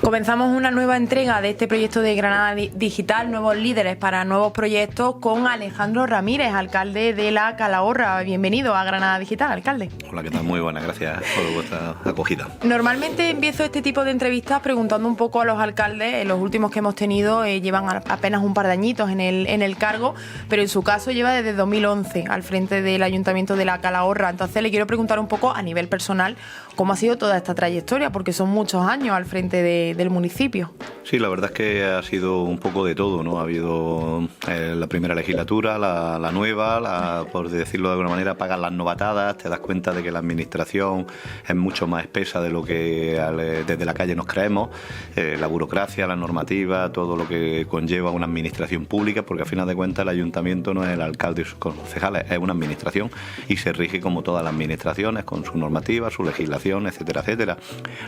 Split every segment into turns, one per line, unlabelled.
Comenzamos una nueva entrega de este proyecto de Granada Digital, nuevos líderes para nuevos proyectos, con Alejandro Ramírez, alcalde de la Calahorra. Bienvenido a Granada Digital, alcalde.
Hola, ¿qué tal? Muy buenas, gracias por vuestra acogida.
Normalmente empiezo este tipo de entrevistas preguntando un poco a los alcaldes. Los últimos que hemos tenido llevan apenas un par de añitos en el cargo, pero en su caso lleva desde 2011 al frente del Ayuntamiento de la Calahorra. Entonces le quiero preguntar un poco a nivel personal cómo ha sido toda esta trayectoria, porque son muchos años al frente del municipio.
Sí, la verdad es que ha sido un poco de todo, ¿no? Ha habido la primera legislatura, la nueva, por decirlo de alguna manera, pagan las novatadas, te das cuenta de que la administración es mucho más espesa de lo que desde la calle nos creemos, la burocracia, la normativa, todo lo que conlleva una administración pública, porque al final de cuentas el ayuntamiento no es el alcalde y sus concejales, es una administración y se rige como todas las administraciones, con su normativa, su legislación, etcétera, etcétera.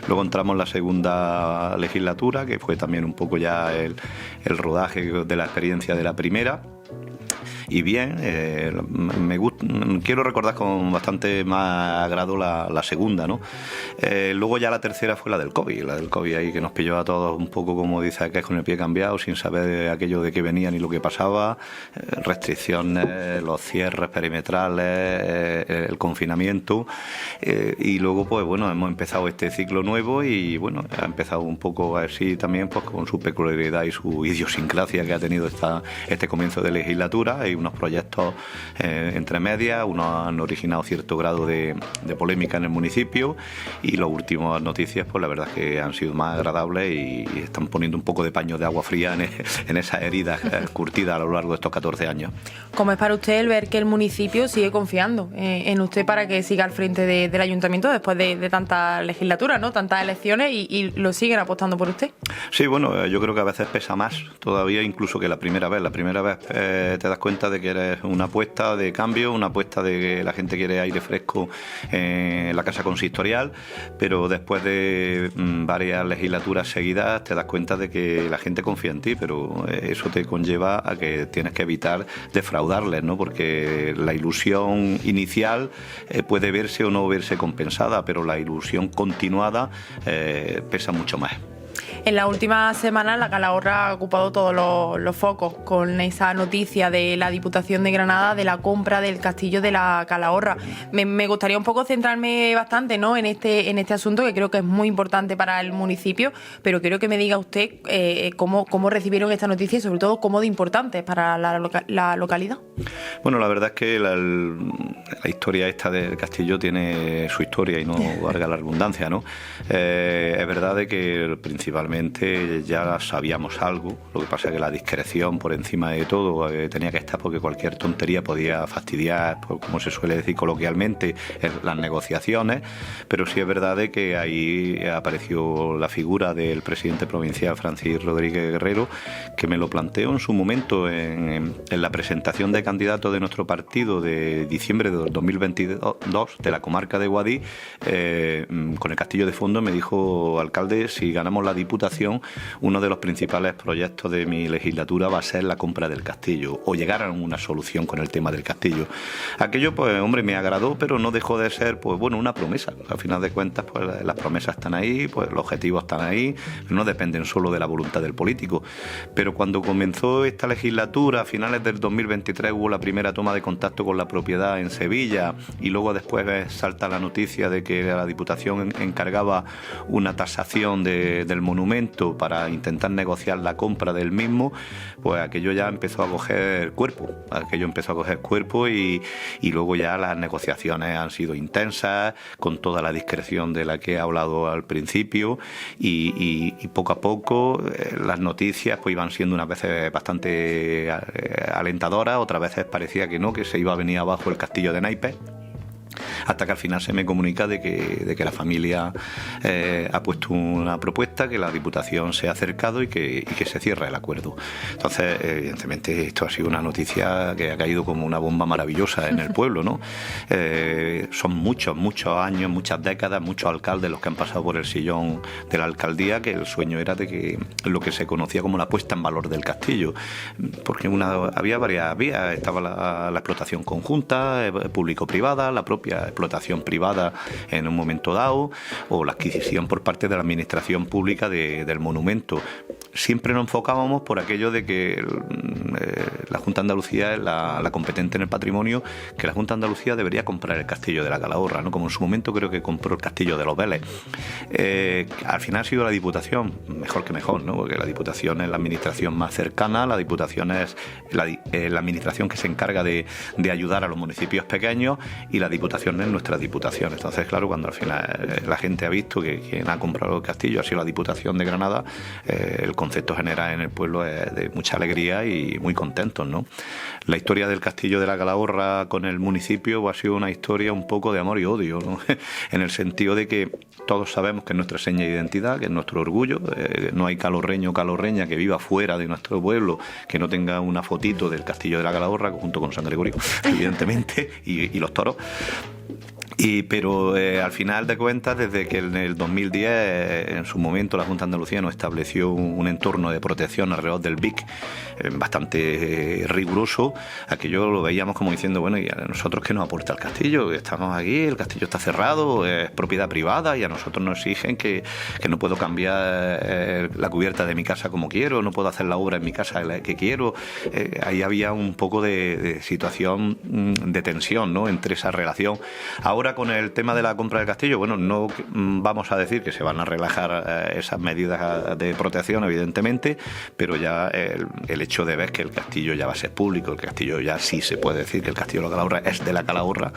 Luego entramos en la segunda legislatura, que fue también un poco ya el rodaje de la experiencia de la primera. Y bien, quiero recordar con bastante más agrado la segunda, ¿no? Luego ya la tercera fue la del COVID ahí que nos pilló a todos un poco, como dice aquel, con el pie cambiado, sin saber aquello de qué venía ni lo que pasaba, restricciones, los cierres perimetrales, el confinamiento, y luego pues bueno, hemos empezado este ciclo nuevo y bueno, ha empezado un poco así también pues con su peculiaridad y su idiosincrasia que ha tenido este comienzo de legislatura. Hay unos proyectos entre medias, unos han originado cierto grado de polémica en el municipio y las últimas noticias pues la verdad es que han sido más agradables y están poniendo un poco de paño de agua fría en esas heridas curtidas a lo largo de estos 14 años.
¿Cómo es para usted el ver que el municipio sigue confiando en usted para que siga al frente del ayuntamiento después de tantas legislaturas, ¿no? Tantas elecciones y lo siguen apostando por usted?
Sí, bueno, yo creo que a veces pesa más todavía incluso que la primera vez. La primera vez te das cuenta de que eres una apuesta de cambio, una apuesta de que la gente quiere aire fresco en la casa consistorial, pero después de varias legislaturas seguidas te das cuenta de que la gente confía en ti, pero eso te conlleva a que tienes que evitar defraudarles, ¿no? Porque la ilusión inicial puede verse o no verse compensada, pero la ilusión continuada pesa mucho más.
En la última semana la Calahorra ha ocupado todos los focos con esa noticia de la Diputación de Granada de la compra del castillo de la Calahorra. Me gustaría un poco centrarme bastante, ¿no? en este asunto, que creo que es muy importante para el municipio, pero quiero que me diga usted cómo recibieron esta noticia y sobre todo cómo de importante es para la localidad.
Bueno, la verdad es que la historia esta del castillo tiene su historia y no valga la redundancia, ¿no? Es verdad de que principalmente ya sabíamos algo, lo que pasa es que la discreción por encima de todo tenía que estar, porque cualquier tontería podía fastidiar, como se suele decir coloquialmente, las negociaciones, pero sí es verdad de que ahí apareció la figura del presidente provincial Francis Rodríguez Guerrero, que me lo planteó en su momento en la presentación de candidato de nuestro partido de diciembre de 2022 de la comarca de Guadix, con el castillo de fondo. Me dijo: alcalde, si ganamos la Diputación, uno de los principales proyectos de mi legislatura va a ser la compra del castillo, o llegar a una solución con el tema del castillo. Aquello, pues hombre, me agradó, pero no dejó de ser, pues bueno, una promesa. Al final de cuentas, pues las promesas están ahí, pues los objetivos están ahí, no dependen solo de la voluntad del político. Pero cuando comenzó esta legislatura, a finales del 2023, hubo la primera toma de contacto con la propiedad en Sevilla, y luego después salta la noticia de que la Diputación encargaba una tasación del monumento para intentar negociar la compra del mismo. Pues aquello ya empezó a coger cuerpo, y luego ya las negociaciones han sido intensas, con toda la discreción de la que he hablado al principio, y poco a poco las noticias pues iban siendo unas veces bastante alentadoras, otras veces parecía que no, que se iba a venir abajo el castillo de naipes. Hasta que al final se me comunica de que la familia ha puesto una propuesta, que la Diputación se ha acercado y que se cierra el acuerdo. Entonces, evidentemente, esto ha sido una noticia que ha caído como una bomba maravillosa en el pueblo, ¿no? Son muchos años, muchas décadas, muchos alcaldes los que han pasado por el sillón de la alcaldía, que el sueño era de que lo que se conocía como la puesta en valor del castillo, porque había varias vías. Estaba la explotación conjunta, público-privada, la propia explotación privada en un momento dado, o la adquisición por parte de la administración pública del monumento. Siempre nos enfocábamos por aquello de que la Junta de Andalucía es la competente en el patrimonio, que la Junta de Andalucía debería comprar el castillo de la Calahorra, ¿no? Como en su momento creo que compró el castillo de los Vélez. Al final ha sido la Diputación, mejor que mejor, ¿no? Porque la Diputación es la administración más cercana, la Diputación es la administración que se encarga de ayudar a los municipios pequeños, y la Diputación es nuestra Diputación. Entonces, claro, cuando al final la gente ha visto que quien ha comprado el castillo ha sido la Diputación de Granada, el concepto general en el pueblo es de mucha alegría y muy contentos, ¿no? La historia del castillo de la Calahorra con el municipio ha sido una historia un poco de amor y odio, ¿no? En el sentido de que todos sabemos que es nuestra seña de identidad, que es nuestro orgullo. No hay calorreño o calorreña que viva fuera de nuestro pueblo que no tenga una fotito del castillo de la Calahorra junto con San Gregorio, evidentemente, y los toros. Pero al final de cuentas, desde que en el 2010, en su momento, la Junta de Andalucía nos estableció un entorno de protección alrededor del Vic bastante riguroso, aquello lo veíamos como diciendo, bueno, ¿y a nosotros qué nos aporta el castillo? Estamos aquí, el castillo está cerrado, es propiedad privada, y a nosotros nos exigen que no puedo cambiar la cubierta de mi casa como quiero, no puedo hacer la obra en mi casa que quiero. Ahí había un poco de situación de tensión, ¿no?, entre esa relación. Ahora, con el tema de la compra del castillo, bueno, no vamos a decir que se van a relajar esas medidas de protección, evidentemente, pero ya el hecho de ver que el castillo ya va a ser público, el castillo ya sí se puede decir que el castillo de la Calahorra es de la Calahorra,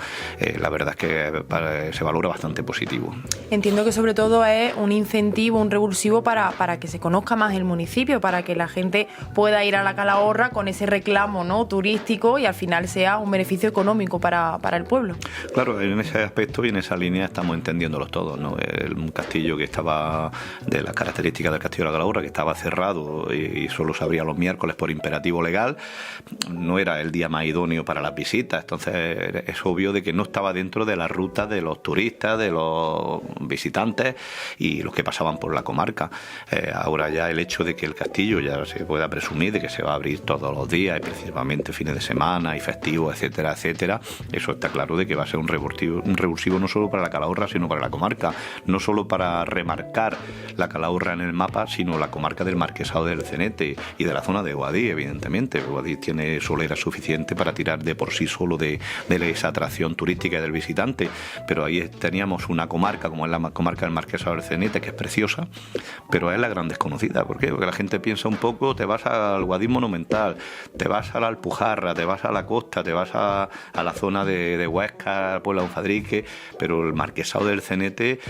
la verdad es que se valora bastante positivo.
Entiendo que sobre todo es un incentivo, un revulsivo para que se conozca más el municipio, para que la gente pueda ir a la Calahorra con ese reclamo, ¿no?, turístico, y al final sea un beneficio económico para el pueblo.
Claro, en ese aspecto y en esa línea estamos entendiéndolos todos, ¿no? Un castillo que estaba, de las características del castillo de la Calahorra, que estaba cerrado y solo se abría los miércoles por imperativo legal, no era el día más idóneo para las visitas. Entonces es obvio de que no estaba dentro de la ruta de los turistas, de los visitantes y los que pasaban por la comarca. Ahora ya el hecho de que el castillo ya se pueda presumir de que se va a abrir todos los días, y principalmente fines de semana y festivos, etcétera, etcétera, eso está claro de que va a ser un revulsivo no solo para la Calahorra, sino para la comarca, no solo para remarcar la Calahorra en el mapa, sino la comarca del Marquesado del Cenete y de la zona de Guadix, evidentemente. Guadix tiene solera suficiente para tirar de por sí solo de esa atracción turística del visitante, pero ahí teníamos una comarca como es la comarca del Marquesado del Cenete, que es preciosa, pero es la gran desconocida. ¿Por qué? Porque la gente piensa un poco, te vas al Guadix monumental, te vas a la Alpujarra, te vas a la costa, te vas a la zona de Huesca, Puebla de Unfadrique, pero el Marquesado del Cenete,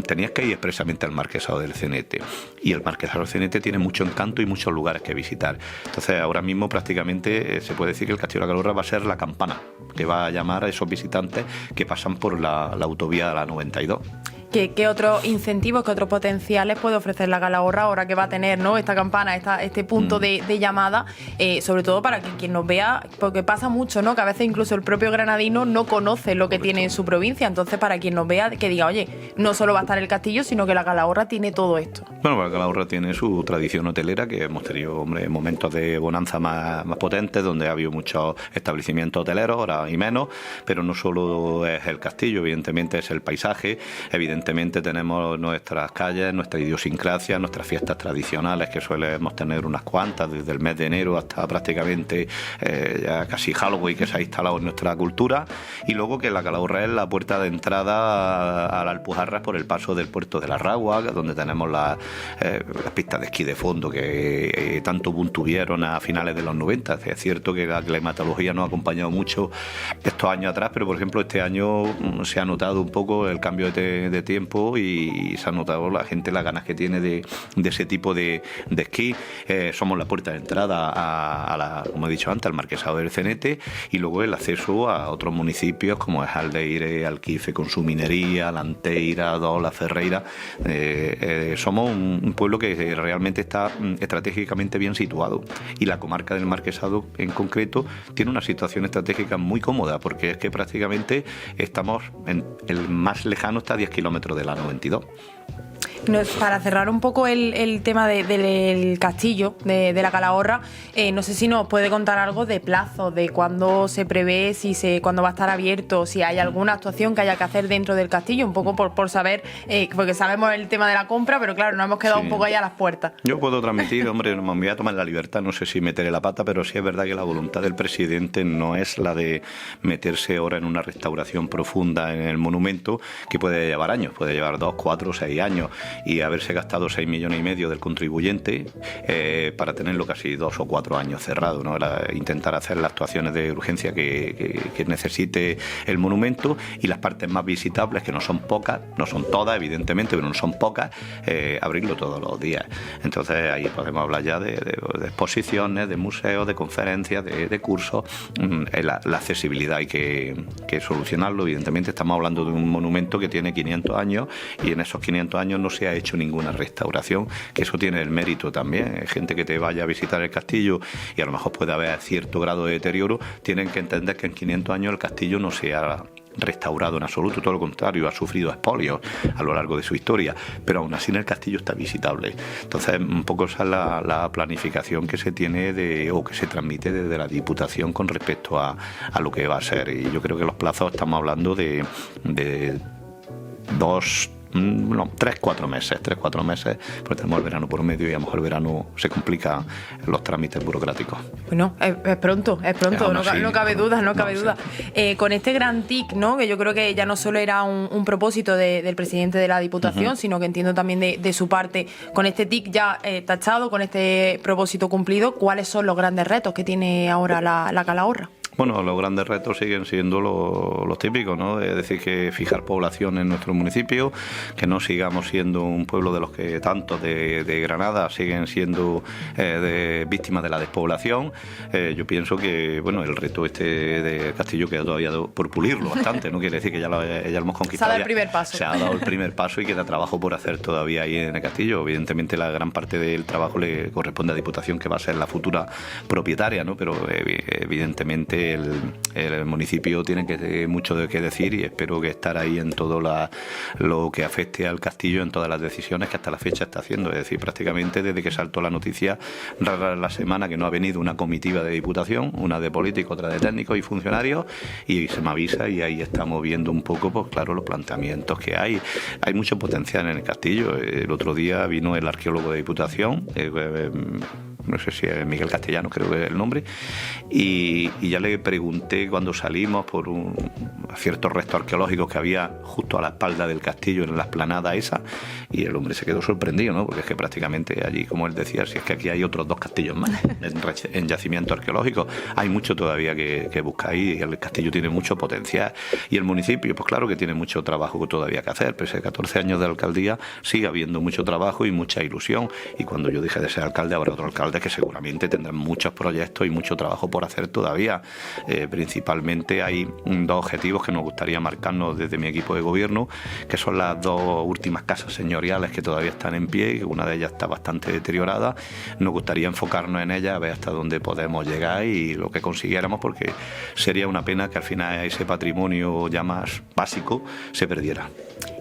tenías que ir expresamente al Marquesado del Cenete, y el Marquesado del Cenete tiene mucho encanto y muchos lugares que visitar. Entonces ahora mismo prácticamente se puede decir que el castillo de la Calahorra va a ser la campana que va a llamar a esos visitantes que pasan por la autovía de la 92.
¿Qué otros incentivos, qué otros potenciales puede ofrecer la Calahorra ahora que va a tener, ¿no?, esta campana, este punto de llamada, sobre todo para que quien nos vea, porque pasa mucho, ¿no?, que a veces incluso el propio granadino no conoce lo que tiene en su provincia? Entonces, para quien nos vea, que diga, oye, no solo va a estar el castillo, sino que la Calahorra tiene todo esto.
Bueno, la Calahorra tiene su tradición hotelera, que hemos tenido, hombre, momentos de bonanza más potentes, donde ha habido muchos establecimientos hoteleros, ahora y menos, pero no solo es el castillo, evidentemente es el paisaje, evidentemente tenemos nuestras calles, nuestra idiosincrasia, nuestras fiestas tradicionales, que solemos tener unas cuantas, desde el mes de enero hasta prácticamente ya casi Halloween, que se ha instalado en nuestra cultura, y luego que la Calahorra es la puerta de entrada a la Alpujarra por el paso del puerto de la Ragua, donde tenemos las pistas de esquí de fondo que tanto boom tuvieron a finales de los 90. Es cierto que la climatología nos ha acompañado mucho estos años atrás, pero por ejemplo este año se ha notado un poco el cambio de tiempo y se ha notado la gente las ganas que tiene de ese tipo de esquí. Somos la puerta de entrada como he dicho antes, al Marquesado del Cenete, y luego el acceso a otros municipios como es Aldeire, Alquife con su minería, Lanteira, Dola, Ferreira. Somos un pueblo que realmente está estratégicamente bien situado, y la comarca del Marquesado en concreto tiene una situación estratégica muy cómoda, porque es que prácticamente estamos el más lejano está a 10 kilómetros kilómetros de la 92.
Para cerrar un poco el tema del castillo, de la Calahorra, no sé si nos puede contar algo de plazo, de cuándo se prevé, cuándo va a estar abierto, si hay alguna actuación que haya que hacer dentro del castillo, un poco por saber, porque sabemos el tema de la compra, pero claro, nos hemos quedado un poco ahí a las puertas.
Yo puedo transmitir, hombre, me voy a tomar la libertad, no sé si meteré la pata, pero sí es verdad que la voluntad del presidente no es la de meterse ahora en una restauración profunda en el monumento, que puede llevar años, puede llevar 2, 4, 6 años, y haberse gastado 6,5 millones del contribuyente para tenerlo casi 2 o 4 años cerrado, ¿no? Era intentar hacer las actuaciones de urgencia que necesite el monumento, y las partes más visitables, que no son pocas, no son todas evidentemente, pero no son pocas, abrirlo todos los días. Entonces ahí podemos hablar ya de exposiciones, de museos, de conferencias, de cursos. La accesibilidad hay que solucionarlo. Evidentemente estamos hablando de un monumento que tiene 500 años, y en esos 500 años no se ha hecho ninguna restauración, que eso tiene el mérito también. Gente que te vaya a visitar el castillo y a lo mejor puede haber cierto grado de deterioro, tienen que entender que en 500 años el castillo no se ha restaurado en absoluto, todo lo contrario, ha sufrido expolios a lo largo de su historia, pero aún así en el castillo está visitable. Entonces, un poco esa es la planificación que se tiene o que se transmite desde la Diputación con respecto a lo que va a ser. Y yo creo que los plazos estamos hablando de 3-4 meses, porque tenemos el verano por medio y a lo mejor el verano se complican los trámites burocráticos.
Bueno, es pronto, no cabe duda. Con este gran TIC, ¿no? Que yo creo que ya no solo era un propósito del presidente de la Diputación, sino que entiendo también de su parte, con este TIC ya tachado, con este propósito cumplido, ¿cuáles son los grandes retos que tiene ahora la Calahorra?
Bueno, los grandes retos siguen siendo los típicos, ¿no? Es decir, que fijar población en nuestro municipio, que no sigamos siendo un pueblo de los que tantos de Granada siguen siendo víctimas de la despoblación. Yo pienso que, bueno, el reto de Castillo queda todavía por pulirlo bastante, no quiere decir que ya lo hemos conquistado.
Se ha dado el primer paso.
Se ha dado el primer paso y queda trabajo por hacer todavía ahí en el Castillo. Evidentemente la gran parte del trabajo le corresponde a Diputación, que va a ser la futura propietaria, ¿no? Pero evidentemente el municipio tiene mucho de qué decir, y espero que estar ahí en todo lo que afecte al castillo, en todas las decisiones que hasta la fecha está haciendo. Es decir, prácticamente desde que saltó la noticia, rara la semana que no ha venido una comitiva de Diputación, una de políticos, otra de técnicos y funcionarios, y se me avisa, y ahí estamos viendo un poco, pues claro, los planteamientos que hay. Hay mucho potencial en el castillo. El otro día vino el arqueólogo de Diputación, no sé si es Miguel Castellano, creo que es el nombre, y ya le pregunté cuando salimos por ciertos restos arqueológicos que había justo a la espalda del castillo, en la explanada esa, y el hombre se quedó sorprendido, ¿no? Porque es que prácticamente allí, como él decía, si es que aquí hay otros 2 castillos más en yacimiento arqueológico, hay mucho todavía que buscar, y el castillo tiene mucho potencial, y el municipio, pues claro que tiene mucho trabajo todavía que hacer. Pese a 14 años de alcaldía, sigue habiendo mucho trabajo y mucha ilusión, y cuando yo deje de ser alcalde habrá otro alcalde que seguramente tendrán muchos proyectos y mucho trabajo por hacer todavía. Principalmente hay 2 objetivos que nos gustaría marcarnos desde mi equipo de gobierno, que son las 2 últimas casas señoriales que todavía están en pie, y una de ellas está bastante deteriorada. Nos gustaría enfocarnos en ella, a ver hasta dónde podemos llegar y lo que consiguiéramos, porque sería una pena que al final ese patrimonio ya más básico se perdiera.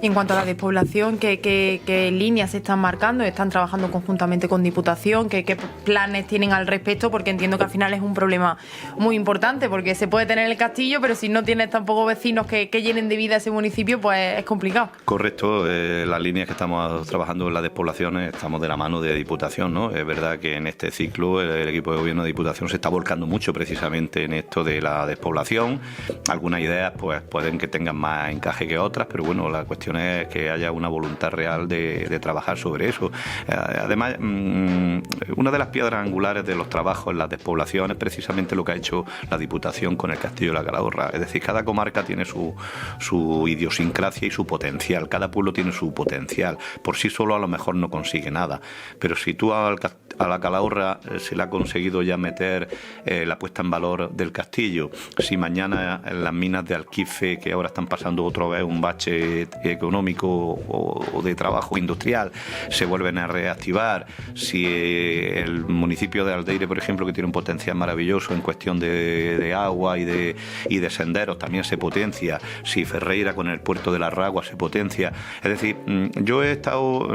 En cuanto a la despoblación, ¿qué líneas se están marcando? ¿Están trabajando conjuntamente con Diputación? ¿Qué planes tienen al respecto? Porque entiendo que al final es un problema muy importante, porque se puede tener el castillo, pero si no tienes tampoco vecinos que llenen de vida ese municipio, pues es complicado.
Correcto, las líneas que estamos trabajando en la despoblación estamos de la mano de Diputación, ¿no? Es verdad que en este ciclo el equipo de gobierno de Diputación se está volcando mucho precisamente en esto de la despoblación. Algunas ideas pues pueden que tengan más encaje que otras, pero bueno, la cuestión es que haya una voluntad real de trabajar sobre eso. Además, una de las piedras angulares de los trabajos en la despoblación es precisamente lo que ha hecho la Diputación con el Castillo de la Calahorra. Es decir, cada comarca tiene su idiosincrasia y su potencial. Cada pueblo tiene su potencial. Por sí solo a lo mejor no consigue nada. Pero si tú a la Calahorra se le ha conseguido ya meter la puesta en valor del castillo, si mañana en las minas de Alquife, que ahora están pasando otra vez un bache económico o de trabajo industrial se vuelven a reactivar, si el municipio de Aldeire, por ejemplo, que tiene un potencial maravilloso en cuestión de agua y de senderos, también se potencia, si Ferreira con el puerto de la Ragua se potencia. Es decir, yo he estado,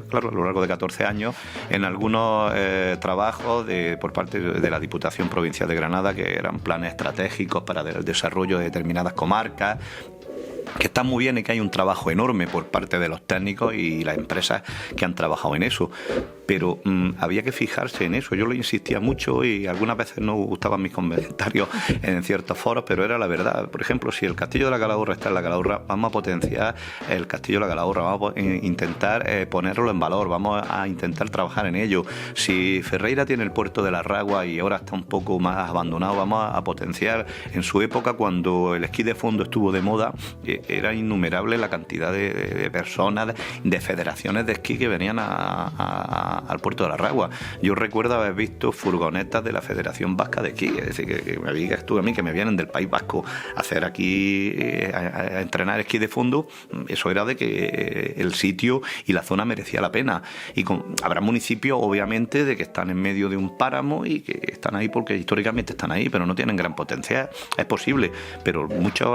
claro, a lo largo de 14 años en algunos trabajos por parte de la Diputación Provincial de Granada, que eran planes estratégicos para el desarrollo de determinadas comarcas, que está muy bien y que hay un trabajo enorme por parte de los técnicos y las empresas que han trabajado en eso, pero había que fijarse en eso. Yo lo insistía mucho y algunas veces no gustaban mis comentarios en ciertos foros, pero era la verdad. Por ejemplo, si el Castillo de la Calahorra está en la Calahorra, vamos a potenciar el Castillo de la Calahorra, vamos a intentar ponerlo en valor, vamos a intentar trabajar en ello. Si Ferreira tiene el puerto de la Ragua y ahora está un poco más abandonado, vamos a potenciar. En su época, cuando el esquí de fondo estuvo de moda, era innumerable la cantidad de personas, de federaciones de esquí que venían al puerto de la Ragua. Yo recuerdo haber visto furgonetas de la Federación Vasca de Esquí, es decir, que me digas tú a mí que me vienen del País Vasco a hacer aquí, a entrenar esquí de fondo. Eso era de que el sitio y la zona merecía la pena. Y habrá municipios, obviamente, de que están en medio de un páramo y que están ahí porque históricamente están ahí, pero no tienen gran potencial. Es posible, pero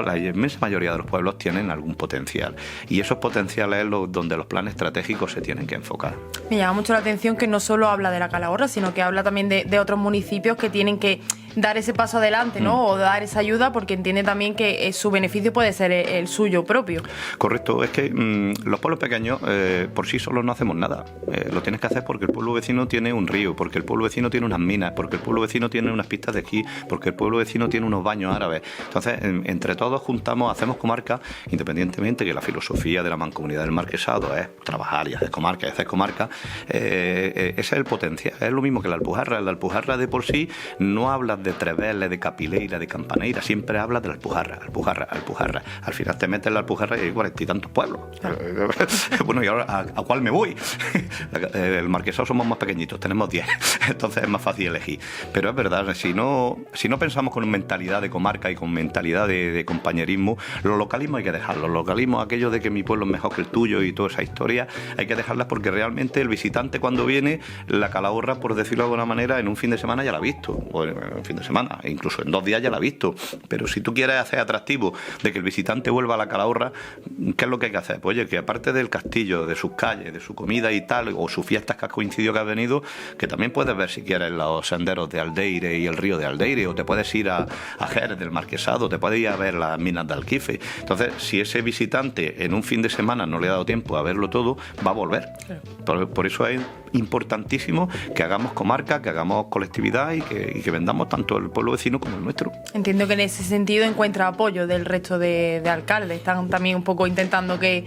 la inmensa mayoría de los pueblos tienen algún potencial. Y esos potenciales es donde los planes estratégicos se tienen que enfocar.
Me llama mucho la atención que no solo habla de la Calahorra, sino que habla también de otros municipios que tienen que dar ese paso adelante, ¿no? O dar esa ayuda, porque entiende también que su beneficio puede ser el suyo propio.
Correcto, es que los pueblos pequeños por sí solos no hacemos nada. Lo tienes que hacer porque el pueblo vecino tiene un río, porque el pueblo vecino tiene unas minas, porque el pueblo vecino tiene unas pistas de esquí, porque el pueblo vecino tiene unos baños árabes. Entonces, entre todos juntamos, hacemos comarca, independientemente que la filosofía de la Mancomunidad del Marquesado es trabajar y hacer comarca, ese es el potencial. Es lo mismo que la Alpujarra. La Alpujarra de por sí no habla de Trevele, de Capileira, de Campaneira, siempre habla de la Alpujarra. Al final te metes en la Alpujarra y hay 40 y tantos pueblos. Bueno, ¿y ahora a cuál me voy? El Marquesado somos más pequeñitos, tenemos 10, entonces es más fácil elegir. Pero es verdad, si no pensamos con mentalidad de comarca y con mentalidad de compañerismo, los localismos hay que dejarlos. Los localismos, aquello de que mi pueblo es mejor que el tuyo y toda esa historia, hay que dejarlas porque realmente el visitante cuando viene, la Calahorra, por decirlo de alguna manera, en un fin de semana ya la ha visto, o en un fin de semana, e incluso en 2 días ya la ha visto. Pero si tú quieres hacer atractivo de que el visitante vuelva a la Calahorra, ¿qué es lo que hay que hacer? Pues oye, que aparte del castillo, de sus calles, de su comida y tal, o sus fiestas que has coincidido que has venido, que también puedes ver si quieres los senderos de Aldeire y el río de Aldeire, o te puedes ir a Jerez del Marquesado, te puedes ir a ver las minas de Alquife. Entonces, si ese visitante en un fin de semana no le ha dado tiempo a verlo todo, va a volver. Por eso es importantísimo que hagamos comarca, que hagamos colectividad y que vendamos tanto el pueblo vecino como el nuestro.
Entiendo que en ese sentido encuentra apoyo del resto de alcaldes. Están también un poco intentando que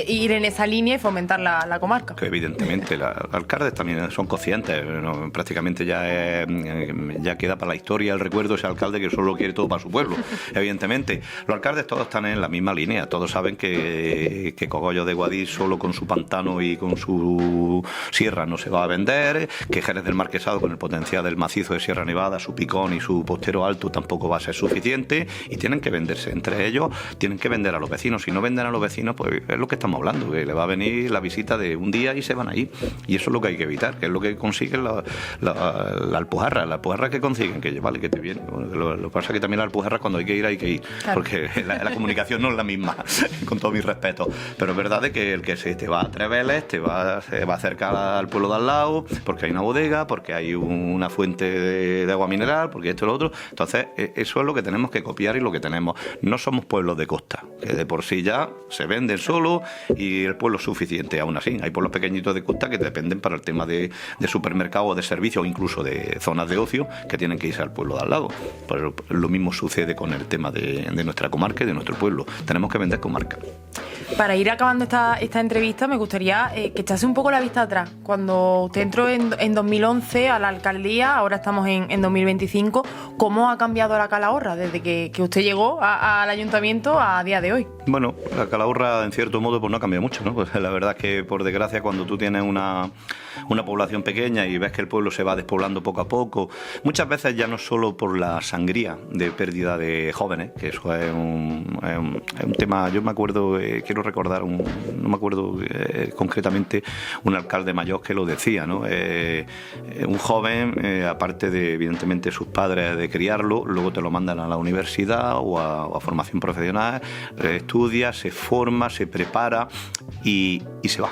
ir en esa línea y fomentar la comarca.
Que evidentemente, los alcaldes también son conscientes, ¿no? Prácticamente ya queda para la historia el recuerdo ese alcalde que solo quiere todo para su pueblo. Evidentemente, los alcaldes todos están en la misma línea, todos saben que Cogollo de Guadix solo con su pantano y con su sierra no se va a vender, que Jerez del Marquesado con el potencial del macizo de Sierra Nevada, su picón y su postero alto tampoco va a ser suficiente, y tienen que venderse entre ellos, tienen que vender a los vecinos. Si no venden a los vecinos, pues es lo que estamos hablando, que le va a venir la visita de un día y se van a ir, y eso es lo que hay que evitar, que es lo que consiguen la Alpujarra. La Alpujarra que consiguen, que vale, que te viene. Lo que pasa es que también la Alpujarra cuando hay que ir, claro, porque la comunicación no es la misma, con todo mi respeto, pero es verdad de que el que se te va a Treveles se va a acercar al pueblo de al lado, porque hay una bodega, porque hay una fuente de agua mineral, porque esto y lo otro. Entonces, eso es lo que tenemos que copiar y lo que tenemos. No somos pueblos de costa, que de por sí ya se venden solo y el pueblo es suficiente. Aún así, hay pueblos pequeñitos de costa que dependen para el tema de supermercado o de servicio, o incluso de zonas de ocio, que tienen que irse al pueblo de al lado. Pues lo mismo sucede con el tema de nuestra comarca y de nuestro pueblo. Tenemos que vender comarca.
Para ir acabando esta entrevista, me gustaría que echase un poco la vista atrás. Cuando usted entró en 2011 a la alcaldía, ahora estamos en 2025, ¿cómo ha cambiado la Calahorra desde que usted llegó al ayuntamiento a día de hoy?
Bueno, la Calahorra, en cierto modo, pues no ha cambiado mucho, ¿no? Pues la verdad es que, por desgracia, cuando tú tienes una población pequeña y ves que el pueblo se va despoblando poco a poco, muchas veces ya no solo por la sangría de pérdida de jóvenes, que eso es un tema. Yo me acuerdo, quiero recordar, no me acuerdo concretamente, un alcalde mayor que lo decía, ¿no? Un joven, aparte de, evidentemente, sus padres de criarlo, luego te lo mandan a la universidad o a formación profesional, estudia, se forma, se prepara y se va.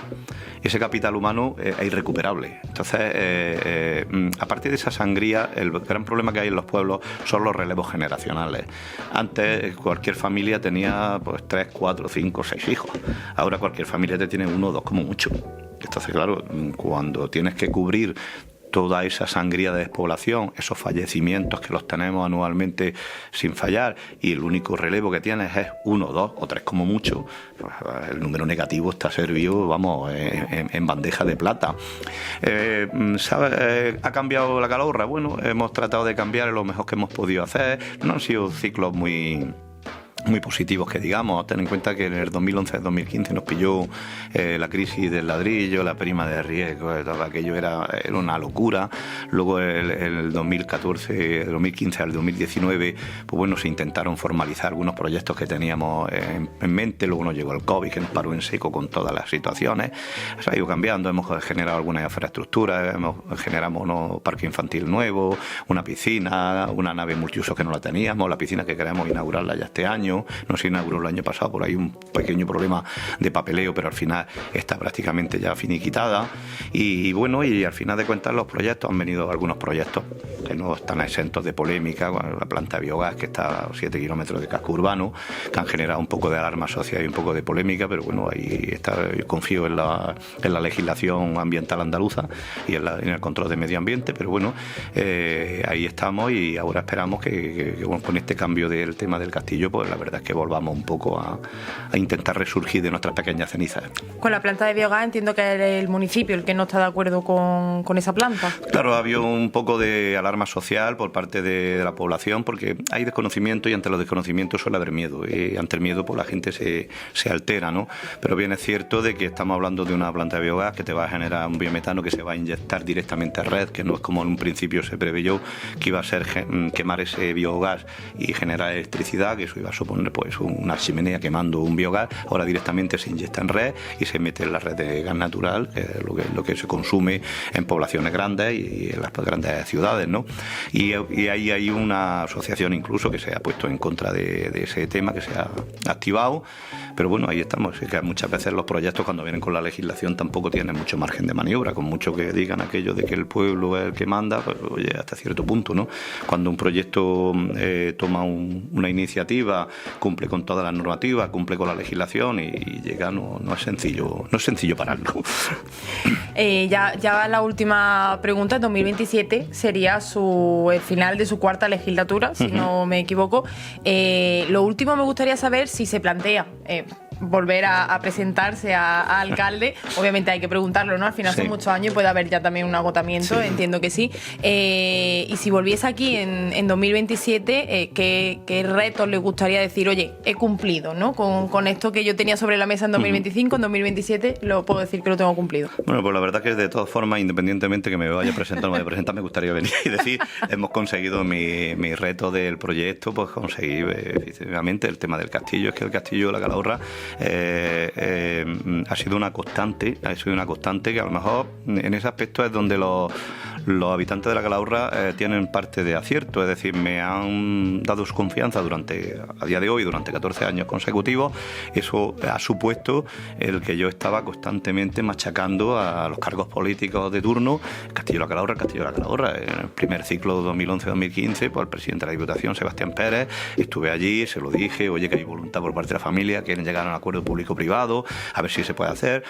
Ese capital humano es irrecuperable. Entonces, aparte de esa sangría, el gran problema que hay en los pueblos son los relevos generacionales. Antes cualquier familia tenía pues 3, 4, 5, 6 hijos. Ahora cualquier familia te tiene 1 o 2 como mucho. Entonces, claro, cuando tienes que cubrir toda esa sangría de despoblación, esos fallecimientos que los tenemos anualmente sin fallar, y el único relevo que tienes es 1, 2 o 3 como mucho, pues el número negativo está servido, vamos, en bandeja de plata. ¿Ha cambiado la Calahorra? Bueno, hemos tratado de cambiar lo mejor que hemos podido hacer. No han sido ciclos muy positivos, que digamos. Ten en cuenta que en el 2011-2015 nos pilló la crisis del ladrillo, la prima de riesgo, todo aquello era una locura. Luego el 2014, 2015 al 2019, pues bueno, se intentaron formalizar algunos proyectos que teníamos en mente. Luego nos llegó el COVID, que nos paró en seco con todas las situaciones. Se ha ido cambiando, hemos generado algunas infraestructuras, generamos un parque infantil nuevo, una piscina, una nave multiuso que no la teníamos, la piscina que queremos inaugurarla ya este año. No se inauguró el año pasado, por ahí un pequeño problema de papeleo, pero al final está prácticamente ya finiquitada. Y bueno, y al final de cuentas los proyectos, han venido algunos proyectos que no están exentos de polémica, la planta de biogás que está a 7 kilómetros de casco urbano, que han generado un poco de alarma social y un poco de polémica, pero bueno, ahí está. Yo confío en la legislación ambiental andaluza y en el control de medio ambiente, pero bueno, ahí estamos, y ahora esperamos que con este cambio del tema del castillo, pues la verdad es que volvamos un poco a intentar resurgir de nuestras pequeñas cenizas.
Con la planta de biogás entiendo que es el municipio el que no está de acuerdo con esa planta.
Claro, ha habido un poco de alarma social por parte de la población, porque hay desconocimiento, y ante los desconocimientos suele haber miedo, y ante el miedo pues la gente se altera, ¿no? Pero bien es cierto de que estamos hablando de una planta de biogás que te va a generar un biometano que se va a inyectar directamente a red, que no es como en un principio se preveyó, que iba a ser quemar ese biogás y generar electricidad, que eso iba a suponer pues una chimenea quemando un biogás. Ahora directamente se inyecta en red y se mete en la red de gas natural, que es lo que se consume en poblaciones grandes y en las grandes ciudades, ¿no? Y ahí hay una asociación incluso que se ha puesto en contra de ese tema, que se ha activado, pero bueno, ahí estamos. Es que muchas veces los proyectos, cuando vienen con la legislación, tampoco tienen mucho margen de maniobra, con mucho que digan aquello de que el pueblo es el que manda, pues oye, hasta cierto punto, ¿no? Cuando un proyecto toma una iniciativa, cumple con todas las normativas, cumple con la legislación y llega, no es sencillo pararlo.
Ya la última pregunta. En 2027 sería el final de su 4ª legislatura, si no me equivoco. Lo último, me gustaría saber si se plantea volver a presentarse a alcalde. Obviamente hay que preguntarlo, ¿no? Al final son muchos años y puede haber ya también un agotamiento, entiendo que sí. Y si volviese aquí en 2027, ¿qué retos le gustaría decir? Oye, he cumplido, ¿no? Con esto que yo tenía sobre la mesa en 2025, en 2027 lo puedo decir que lo tengo cumplido.
Bueno, pues la verdad que de todas formas, independientemente que me vaya a presentar o no me vaya a presentar, me gustaría venir y decir, hemos conseguido mi reto del proyecto, pues conseguir efectivamente el tema del castillo. Es que el castillo de la Calahorra ha sido una constante que a lo mejor en ese aspecto es donde los habitantes de la Calahorra tienen parte de acierto, es decir, me han dado su confianza a día de hoy, durante 14 años consecutivos. Eso ha supuesto el que yo estaba constantemente machacando a los cargos políticos de turno. El Castillo de la Calahorra. En el primer ciclo 2011-2015, pues el presidente de la Diputación, Sebastián Pérez, estuve allí, se lo dije, oye, que hay voluntad por parte de la familia, quieren llegar a acuerdo público-privado, a ver si se puede hacer.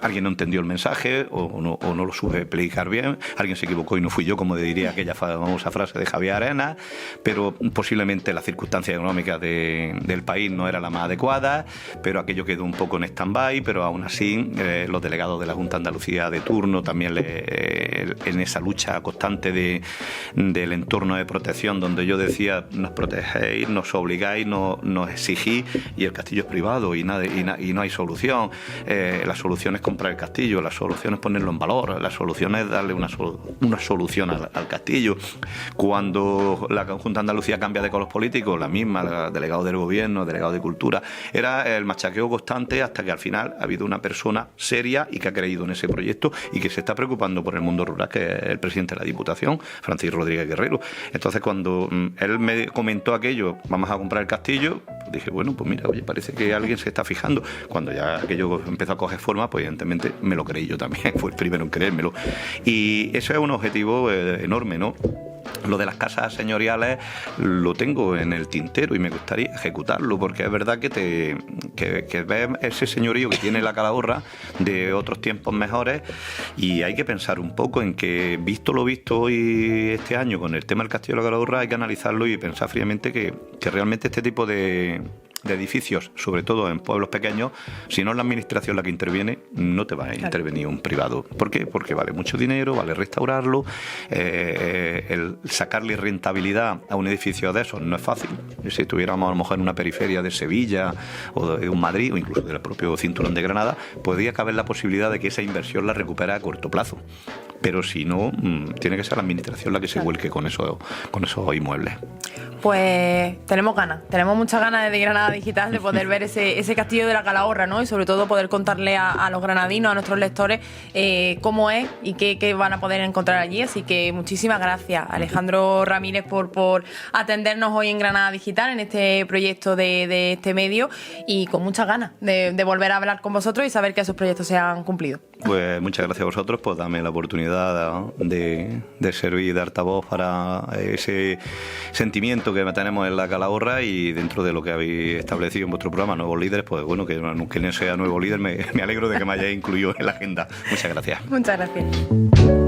Alguien no entendió el mensaje o no lo supe explicar bien, alguien se equivocó y no fui yo, como diría aquella famosa frase de Javier Arenas, pero posiblemente las circunstancias económicas del país no era la más adecuada, pero aquello quedó un poco en stand-by, pero aún así los delegados de la Junta de Andalucía de turno también en esa lucha constante del entorno de protección, donde yo decía, nos protegéis, nos obligáis, nos exigís, y el castillo es privado y no hay solución. La solución es comprar el castillo, la solución es ponerlo en valor, la solución es darle una solución al castillo. Cuando la Junta de Andalucía cambia de color político, la misma, delegado del gobierno, delegado de cultura, era el machaqueo constante, hasta que al final ha habido una persona seria y que ha creído en ese proyecto y que se está preocupando por el mundo rural, que es el presidente de la Diputación, Francisco Rodríguez Guerrero. Entonces, cuando él me comentó aquello, vamos a comprar el castillo, dije, bueno, pues mira, oye, parece que alguien se está fijando. Cuando ya aquello empezó a coger forma, pues evidentemente me lo creí yo también, fue el primero en creérmelo. Y eso es un objetivo enorme, ¿no? Lo de las casas señoriales lo tengo en el tintero y me gustaría ejecutarlo, porque es verdad que ves ese señorío que tiene la Calahorra de otros tiempos mejores, y hay que pensar un poco en que, visto lo visto hoy este año con el tema del Castillo de la Calahorra, hay que analizarlo y pensar fríamente que realmente este tipo de edificios, sobre todo en pueblos pequeños, si no es la administración la que interviene, no te va a intervenir un privado. ¿Por qué? Porque vale mucho dinero, vale restaurarlo, el sacarle rentabilidad a un edificio de esos no es fácil. Si estuviéramos a lo mejor en una periferia de Sevilla o de un Madrid o incluso del propio cinturón de Granada, podría caber la posibilidad de que esa inversión la recupere a corto plazo. Pero si no, tiene que ser la administración la que se vuelque con esos inmuebles.
Pues tenemos muchas ganas de Granada Digital, de poder ver ese castillo de la Calahorra, ¿no? Y sobre todo poder contarle a los granadinos, a nuestros lectores, cómo es y qué van a poder encontrar allí. Así que muchísimas gracias, Alejandro Ramírez, por atendernos hoy en Granada Digital, en este proyecto de este medio, y con muchas ganas de volver a hablar con vosotros y saber que esos proyectos se han cumplido.
Pues muchas gracias a vosotros por darme la oportunidad de servir de altavoz para ese sentimiento que tenemos en la Calahorra, y dentro de lo que habéis establecido en vuestro programa, Nuevos Líderes, pues bueno, que no sea nuevo líder, me alegro de que me hayáis incluido en la agenda. Muchas gracias.
Muchas gracias.